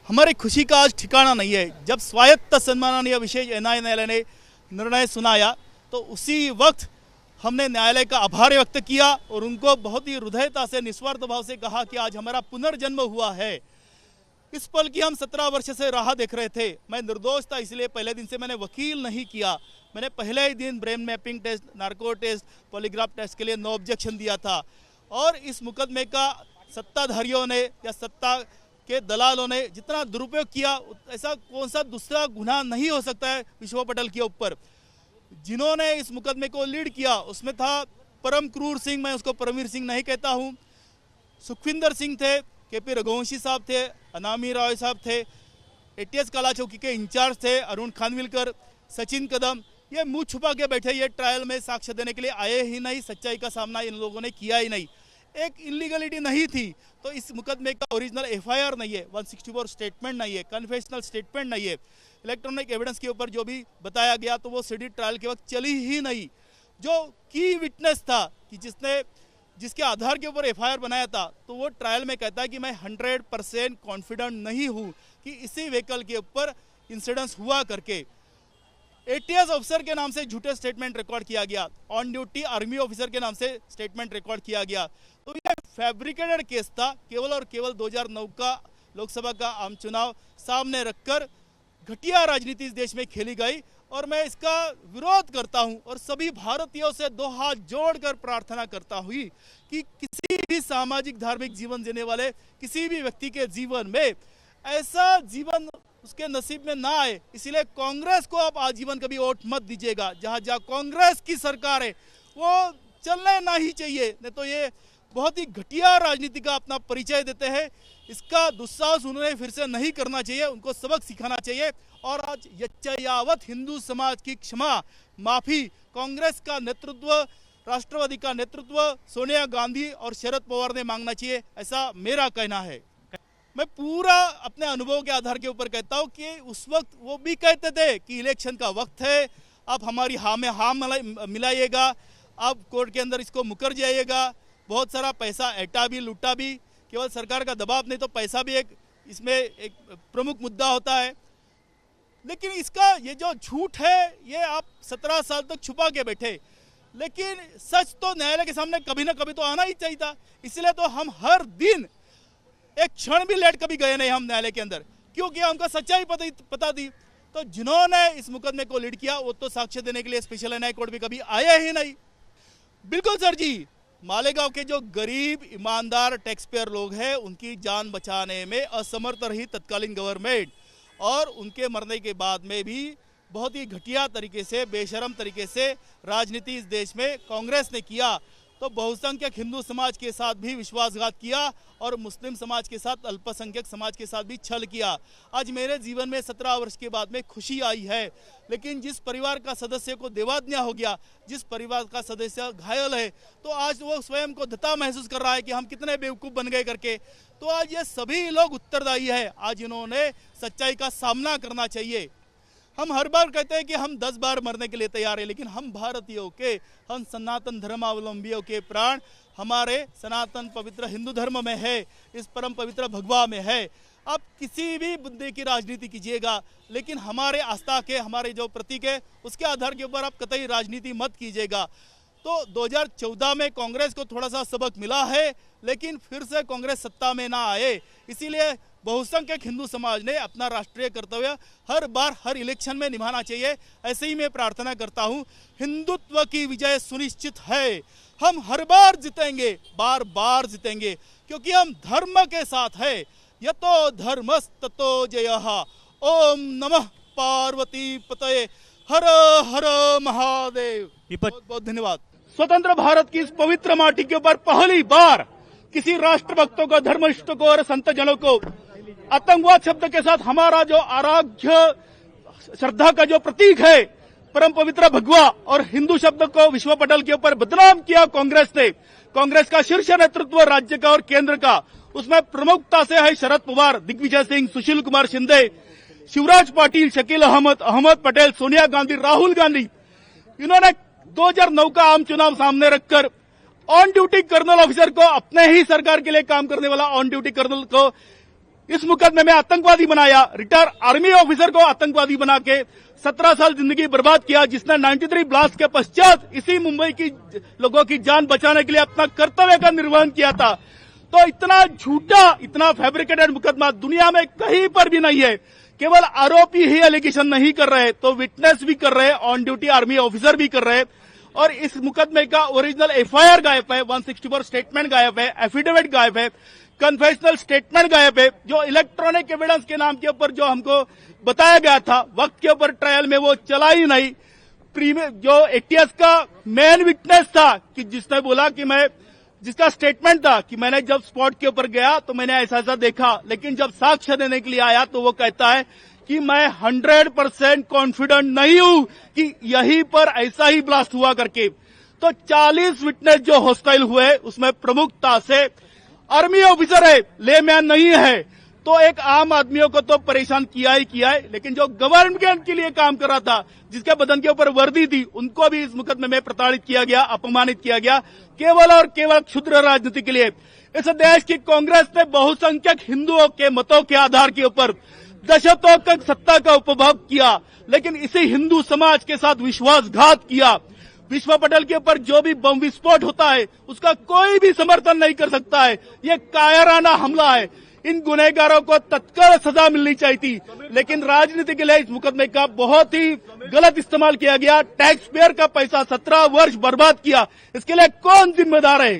हमारी खुशी का आज ठिकाना नहीं है। जब स्वायत्त सम्माननीय विशेष एनआईए न्यायालय ने निर्णय सुनाया तो उसी वक्त हमने न्यायालय का आभार व्यक्त किया और उनको बहुत ही हृदयता से निस्वार्थ भाव से कहा कि आज हमारा पुनर्जन्म हुआ है। इस पल की हम 17 वर्ष से राह देख रहे थे। मैं निर्दोष था, इसलिए पहले दिन से मैंने वकील नहीं किया। मैंने पहले ही दिन brain mapping test, narco test, polygraph test के लिए नो ऑब्जेक्शन दिया था। और इस मुकदमे का सत्ताधारियों ने या सत्ता के दलालों ने जितना दुरुपयोग किया, ऐसा कौन सा दूसरा गुनाह नहीं हो सकता है विश्वा पटेल के ऊपर। जिन्होंने इस मुकदमे को लीड किया उसमें था परम क्रूर सिंह, मैं उसको परमवीर सिंह नहीं कहता हूं, सुखविंदर सिंह थे, केपी रघुवंशी साहब थे, अनामी राय साहब थे, एटीएस काला चौकी के इंचार्ज थे अरुण खानविलकर, सचिन कदम। ये मुंह छुपा के बैठे, ये ट्रायल में साक्ष्य देने के लिए आए ही नहीं, सच्चाई का सामना इन लोगों ने किया ही नहीं। एक इलीगलिटी नहीं थी तो इस मुकदमे का ओरिजिनल एफआईआर नहीं है, 164 स्टेटमेंट नहीं है, कन्फेशनल स्टेटमेंट नहीं है, इलेक्ट्रॉनिक एविडेंस के ऊपर जो भी बताया गया तो वो सीडी ट्रायल के वक्त चली ही नहीं। जो की विटनेस था कि जिसके आधार के ऊपर एफआईआर बनाया था, तो वो ट्रायल में कहता है कि मैं 100% कॉन्फिडेंट नहीं हूं कि इसी व्हीकल के ऊपर इंसिडेंस हुआ करके। एटीएस ऑफिसर के नाम से झूठे स्टेटमेंट रिकॉर्ड किया गया, ऑन ड्यूटी आर्मी ऑफिसर के नाम से स्टेटमेंट रिकॉर्ड किया गया। तो ये फैब्रिकेटेड केस था, केवल और केवल 2009 का लोकसभा का आम चुनाव सामने रखकर घटिया राजनीति इस देश में खेली गई। और मैं इसका विरोध करता हूं और सभी भारतीयों से दो हाथ जोड़कर प्रार्थना करता हूं कि किसी भी सामाजिक धार्मिक जीवन जीने वाले किसी भी व्यक्ति के जीवन में ऐसा जीवन उसके नसीब में ना आए। इसीलिए कांग्रेस को आप आजीवन कभी वोट मत दीजिएगा। जहां जहां कांग्रेस की सरकार है वो चलने ना ही चाहिए, नहीं तो ये बहुत ही घटिया राजनीति का अपना परिचय देते हैं। इसका दुस्साहस उन्हें फिर से नहीं करना चाहिए, उनको सबक सिखाना चाहिए। और आज यच्चयावत हिंदू समाज की क्षमा माफी, कांग्रेस का नेतृत्व, राष्ट्रवादी का नेतृत्व, सोनिया गांधी और शरद पवार ने मांगना चाहिए, ऐसा मेरा कहना है। मैं पूरा अपने अनुभव के आधार के ऊपर कहता हूं कि उस वक्त वो भी कहते थे कि इलेक्शन का वक्त है, आप हमारी हाँ में हाँ मिलाइएगा, आप कोर्ट के अंदर इसको मुकर जाइएगा, बहुत सारा पैसा ऐटा भी लूटा भी, केवल सरकार का दबाव नहीं तो पैसा भी इसमें एक प्रमुख मुद्दा होता है। लेकिन इसका ये जो झूठ है ये आप 17 साल तक छुपा के बैठे, लेकिन सच तो न्यायालय के सामने कभी ना कभी तो आना ही चाहिए था। इसलिए तो हम हर दिन एक क्षण भी लेट कभी गए नहीं हम न्यायालय के अंदर, क्योंकि हमको सच्चाई पता थी। तो जिन्होंने इस मुकदमे को लीड किया वो तो साक्ष्य देने के लिए स्पेशल एनआईए कोर्ट भी कभी आए ही नहीं। बिल्कुल सर जी, मालेगांव के जो गरीब ईमानदार टैक्स पेयर लोग हैं उनकी जान बचाने में असमर्थ रही तत्कालीन गवर्नमेंट, और उनके मरने के बाद में भी बहुत ही घटिया तरीके से, बेशरम तरीके से राजनीति इस देश में कांग्रेस ने किया। तो बहुसंख्यक हिंदू समाज के साथ भी विश्वासघात किया और मुस्लिम समाज के साथ, अल्पसंख्यक समाज के साथ भी छल किया। आज मेरे जीवन में 17 वर्ष के बाद में खुशी आई है, लेकिन जिस परिवार का सदस्य को देवाज्ञा हो गया, जिस परिवार का सदस्य घायल है, तो आज वो स्वयं को धता महसूस कर रहा है कि हम कितने बेवकूफ़ बन गए करके। तो आज ये सभी लोग उत्तरदायी है, आज इन्होंने सच्चाई का सामना करना चाहिए। हम हर बार कहते हैं कि हम 10 बार मरने के लिए तैयार हैं, लेकिन हम भारतीयों के, हम सनातन धर्मावलंबियों के प्राण हमारे सनातन पवित्र हिंदू धर्म में है, इस परम पवित्र भगवा में है। आप किसी भी मुद्दे की राजनीति कीजिएगा, लेकिन हमारे आस्था के, हमारे जो प्रतीक है उसके आधार के ऊपर आप कतई राजनीति मत कीजिएगा। तो 2014 में कांग्रेस को थोड़ा सा सबक मिला है, लेकिन फिर से कांग्रेस सत्ता में ना आए। इसीलिए बहुसंख्यक हिंदू समाज ने अपना राष्ट्रीय कर्तव्य हर बार हर इलेक्शन में निभाना चाहिए। ऐसे ही मैं प्रार्थना करता हूं, हिंदुत्व की विजय सुनिश्चित है, हम हर बार जीतेंगे, बार बार जीतेंगे, क्योंकि हम धर्म के साथ है। यतो धर्मस्ततो जयः। ओम नमः पार्वती पतये, हर हर महादेव। बहुत बहुत धन्यवाद। स्वतंत्र भारत की इस पवित्र माटी के ऊपर पहली बार किसी राष्ट्रभक्तों को, धर्मनिष्ठों को और संत जनों को आतंकवाद शब्द के साथ हमारा जो आराध्य श्रद्धा का जो प्रतीक है परम पवित्र भगवा और हिंदू शब्द को विश्वा पटेल के ऊपर बदनाम किया कांग्रेस ने। कांग्रेस का शीर्ष नेतृत्व राज्य का और केंद्र का, उसमें प्रमुखता से है शरद पवार, दिग्विजय सिंह, सुशील कुमार शिंदे, शिवराज पाटिल, शकील अहमद, अहमद पटेल, सोनिया गांधी, राहुल गांधी। इन्होंने 2009 का आम चुनाव सामने रखकर ऑन ड्यूटी कर्नल ऑफिसर को, अपने ही सरकार के लिए काम करने वाला ऑन ड्यूटी कर्नल को इस मुकदमे में आतंकवादी बनाया, रिटायर आर्मी ऑफिसर को आतंकवादी बना के 17 साल जिंदगी बर्बाद किया, जिसने 93 ब्लास्ट के पश्चात इसी मुंबई की लोगों की जान बचाने के लिए अपना कर्तव्य का निर्वहन किया था। तो इतना झूठा, इतना फैब्रिकेटेड मुकदमा दुनिया में कहीं पर भी नहीं है। केवल आरोपी ही एलिगेशन नहीं कर रहे, तो विटनेस भी कर रहे, ऑन ड्यूटी आर्मी ऑफिसर भी कर रहे। और इस मुकदमे का ओरिजिनल एफआईआर गायब है, 164 स्टेटमेंट गायब है, एफिडेविट गायब है, कन्फेशनल स्टेटमेंट गायब है। जो इलेक्ट्रॉनिक एविडेंस के नाम के ऊपर जो हमको बताया गया था, वक्त के ऊपर ट्रायल में वो चला ही नहीं। जो एटीएस का मेन विटनेस था कि जिसने बोला कि जिसका स्टेटमेंट था कि मैंने जब स्पॉट के ऊपर गया तो मैंने ऐसा ऐसा देखा, लेकिन जब साक्ष्य देने के लिए आया तो वो कहता है कि मैं 100% कॉन्फिडेंट नहीं हूं कि यहीं पर ऐसा ही ब्लास्ट हुआ करके। तो 40 विटनेस जो हॉस्टाइल हुए उसमें प्रमुखता से आर्मी ऑफिसर है, लेमैन नहीं है। तो एक आम आदमियों को तो परेशान किया ही किया है, लेकिन जो गवर्नमेंट के लिए काम कर रहा था, जिसके बदन के ऊपर वर्दी थी, उनको भी इस मुकदमे में प्रताड़ित किया गया, अपमानित किया गया, केवल और केवल क्षुद्र राजनीति के लिए। इस देश की कांग्रेस ने बहुसंख्यक हिंदुओं के मतों के आधार के ऊपर दशकों तक सत्ता का उपभोग किया, लेकिन इसी हिंदू समाज के साथ विश्वासघात किया। विश्व पटेल के ऊपर जो भी बम विस्फोट होता है उसका कोई भी समर्थन नहीं कर सकता है। ये कायराना हमला है। इन गुनहगारों को तत्काल सजा मिलनी चाहिए थी, लेकिन राजनीति के लिए इस मुकदमे का बहुत ही गलत इस्तेमाल किया गया। टैक्स पेयर का पैसा 17 वर्ष बर्बाद किया, इसके लिए कौन जिम्मेदार है?